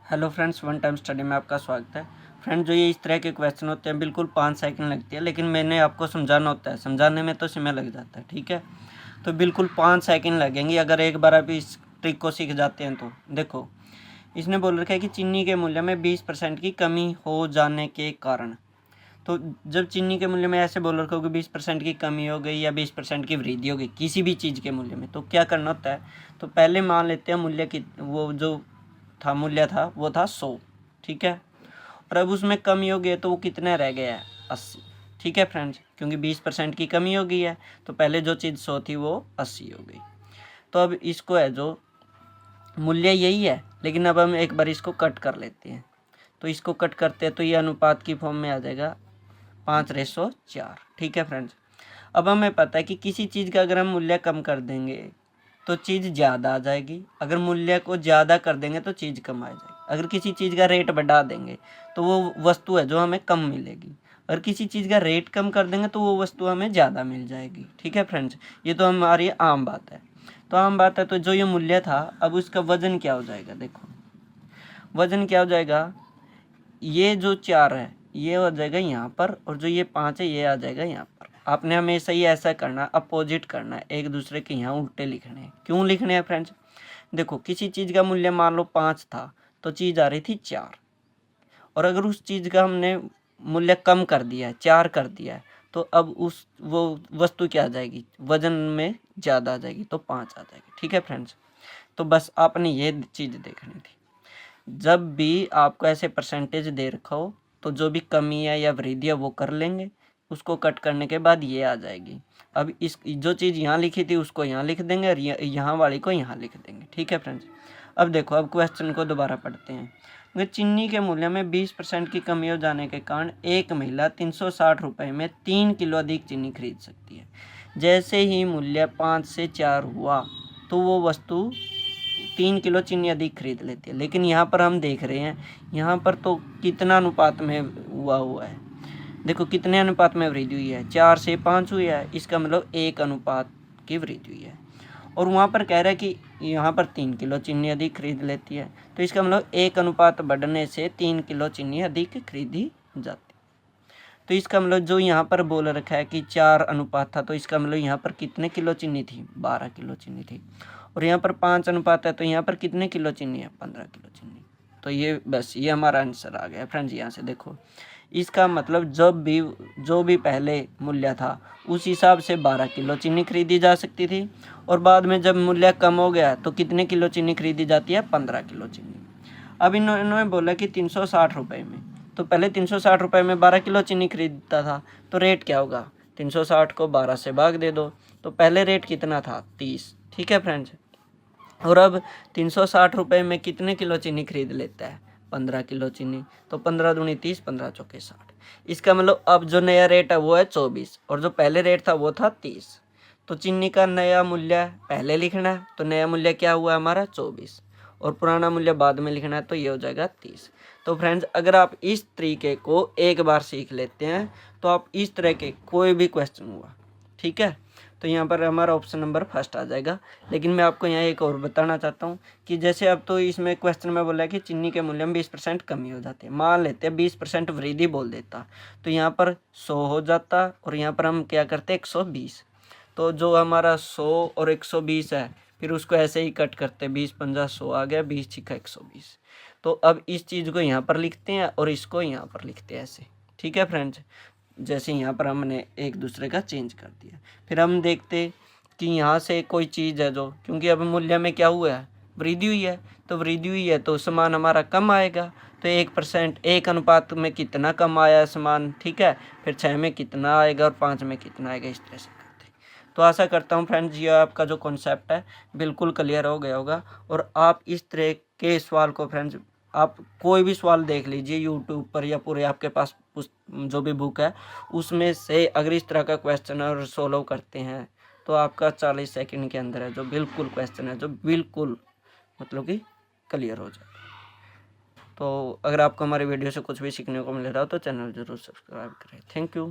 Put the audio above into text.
Hello friends, one time study में आपका स्वागत है। फ्रेंड्स, जो ये इस तरह के क्वेश्चन होते हैं बिल्कुल 5 सेकंड लगती है, लेकिन मैंने आपको समझाना होता है, समझाने में तो समय लग जाता है। ठीक है, तो बिल्कुल 5 सेकंड लगेंगे अगर एक बार आप इस ट्रिक को सीख जाते हैं तो। देखो, इसने बोल रखा है कि चीनी के मूल्य में 20% की कमी हो जाने के कारण। तो जब चीनी के मूल्य में ऐसे बोल रखा होगा 20% की कमी हो गई या 20% की वृद्धि हो गई किसी भी चीज़ के मूल्य में, तो क्या करना होता है। तो पहले मान लेते हैं मूल्य की वो जो मूल्य था वो था 100। ठीक है, और अब उसमें कमी हो गई है तो वो कितना रह गया है 80। ठीक है फ्रेंड्स, क्योंकि 20% की कमी हो गई है तो पहले जो चीज़ 100 थी वो 80 हो गई। तो अब इसको है जो मूल्य यही है, लेकिन अब हम एक बार इसको कट कर लेते हैं। तो इसको कट करते हैं तो ये अनुपात की फॉर्म में आ जाएगा 5:4। ठीक है फ्रेंड्स, अब हमें पता है कि किसी चीज़ का अगर हम मूल्य कम कर देंगे तो चीज़ ज़्यादा आ जाएगी, अगर मूल्य को ज़्यादा कर देंगे तो चीज़ कम आ जाएगी। अगर किसी चीज़ का रेट बढ़ा देंगे तो वो वस्तु है जो हमें कम मिलेगी, अगर किसी चीज़ का रेट कम कर देंगे तो वो वस्तु हमें ज़्यादा मिल जाएगी। ठीक है फ्रेंड्स, ये तो हमारी आम बात है। तो आम बात है, तो जो ये मूल्य था अब उसका वजन क्या हो जाएगा। देखो, वजन क्या हो जाएगा, ये जो 4 है ये हो जाएगा यहाँ पर, और जो ये 5 है ये आ जाएगा यहाँ पर। आपने हमेशा ही ऐसा करना, अपोजिट करना है, एक दूसरे के यहाँ उल्टे लिखने हैं। क्यों लिखने हैं फ्रेंड्स, देखो किसी चीज़ का मूल्य मान लो 5 था तो चीज़ आ रही थी 4, और अगर उस चीज़ का हमने मूल्य कम कर दिया है, 4 कर दिया है, तो अब उस वो वस्तु क्या आ जाएगी, वजन में ज़्यादा आ जाएगी, तो 5 आ जाएगी। ठीक है फ्रेंड्स, तो बस आपने ये चीज़ देखनी थी। जब भी आपको ऐसे परसेंटेज दे रखा हो तो जो भी कमी है या वृद्धि है वो कर लेंगे, उसको कट करने के बाद ये आ जाएगी। अब इस जो चीज़ यहाँ लिखी थी उसको यहाँ लिख देंगे और यहाँ वाली को यहाँ लिख देंगे। ठीक है फ्रेंड्स, अब देखो, अब क्वेश्चन को दोबारा पढ़ते हैं। अगर चीनी के मूल्य में 20% की कमी हो जाने के कारण एक महिला 360 रुपये में 3 किलो अधिक चीनी खरीद सकती है। जैसे ही मूल्य 5 से 4 हुआ तो वो वस्तु 3 किलो चीनी अधिक खरीद लेती है। लेकिन यहाँ पर हम देख रहे हैं, यहाँ पर तो कितना अनुपात में हुआ है। देखो कितने अनुपात में वृद्धि हुई है, 4 से 5 हुई है, इसका मतलब 1 अनुपात की वृद्धि हुई है। और वहाँ पर कह रहा है कि यहाँ पर 3 किलो चीनी अधिक खरीद लेती है, तो इसका मतलब 1 अनुपात बढ़ने से 3 किलो चीनी अधिक खरीदी जाती है। तो इसका मतलब जो यहाँ पर बोल रखा है कि 4 अनुपात था, तो इसका मतलब यहाँ पर कितने किलो चीनी थी, 12 किलो चीनी थी। और यहाँ पर 5 अनुपात है तो यहाँ पर कितने किलो चीनी है, 15 किलो चीनी। तो ये बस ये हमारा आंसर आ गया फ्रेंड्स। यहाँ से देखो, इसका मतलब जब भी जो भी पहले मूल्य था उस हिसाब से 12 किलो चीनी खरीदी जा सकती थी, और बाद में जब मूल्य कम हो गया तो कितने किलो चीनी खरीदी जाती है, 15 किलो चीनी। अब इन्होंने बोला कि 360 रुपये में, तो पहले 360 रुपये में 12 किलो चीनी खरीदता था, तो रेट क्या होगा, 360 को 12 से भाग दे दो, तो पहले रेट कितना था, 30। ठीक है फ्रेंड्स, और अब 360 रुपये में कितने किलो चीनी खरीद लेता है, 15 किलो चीनी। तो 15 दूनी 30, 15 चौके 60। इसका मतलब अब जो नया रेट है वो है 24, और जो पहले रेट था वो था 30। तो चीनी का नया मूल्य पहले लिखना है, तो नया मूल्य क्या हुआ हमारा 24, और पुराना मूल्य बाद में लिखना है, तो ये हो जाएगा 30। तो फ्रेंड्स, अगर आप इस तरीके को एक बार सीख लेते हैं तो आप इस तरह के कोई भी क्वेश्चन हुआ, ठीक है, तो यहाँ पर हमारा ऑप्शन नंबर फर्स्ट आ जाएगा। लेकिन मैं आपको यहाँ एक और बताना चाहता हूँ कि जैसे अब तो इसमें क्वेश्चन में बोला है कि चीनी के मूल्य में 20% कमी हो जाती है, मान लेते हैं 20% वृद्धि बोल देता, तो यहाँ पर 100 हो जाता, और यहाँ पर हम क्या करते 120। तो जो हमारा 100 और 120 है, फिर उसको ऐसे ही कट करते, 20×5 100 आ गया, 20×6 120। तो अब इस चीज़ को यहाँ पर लिखते हैं और इसको यहाँ पर लिखते हैं ऐसे। ठीक है फ्रेंड्स, जैसे यहाँ पर हमने एक दूसरे का चेंज कर दिया। फिर हम देखते कि यहाँ से कोई चीज़ है जो, क्योंकि अब मूल्य में क्या हुआ है, वृद्धि हुई है, तो वृद्धि हुई है तो सामान हमारा कम आएगा, तो 1%, 1 अनुपात में कितना कम आया सामान। ठीक है, फिर 6 में कितना आएगा और 5 में कितना आएगा, इस तरह से करते। तो आशा करता हूँ फ्रेंड्स ये आपका जो कॉन्सेप्ट है बिल्कुल क्लियर हो गया होगा, और आप इस तरह के सवाल को फ्रेंड्स, आप कोई भी सवाल देख लीजिए यूट्यूब पर या पूरे आपके पास जो भी बुक है उसमें से, अगर इस तरह का क्वेश्चन और सोल्व करते हैं तो आपका 40 सेकंड के अंदर है जो बिल्कुल क्वेश्चन है जो बिल्कुल मतलब कि क्लियर हो जाए। तो अगर आपको हमारी वीडियो से कुछ भी सीखने को मिल रहा हो तो चैनल ज़रूर सब्सक्राइब करें। Thank you.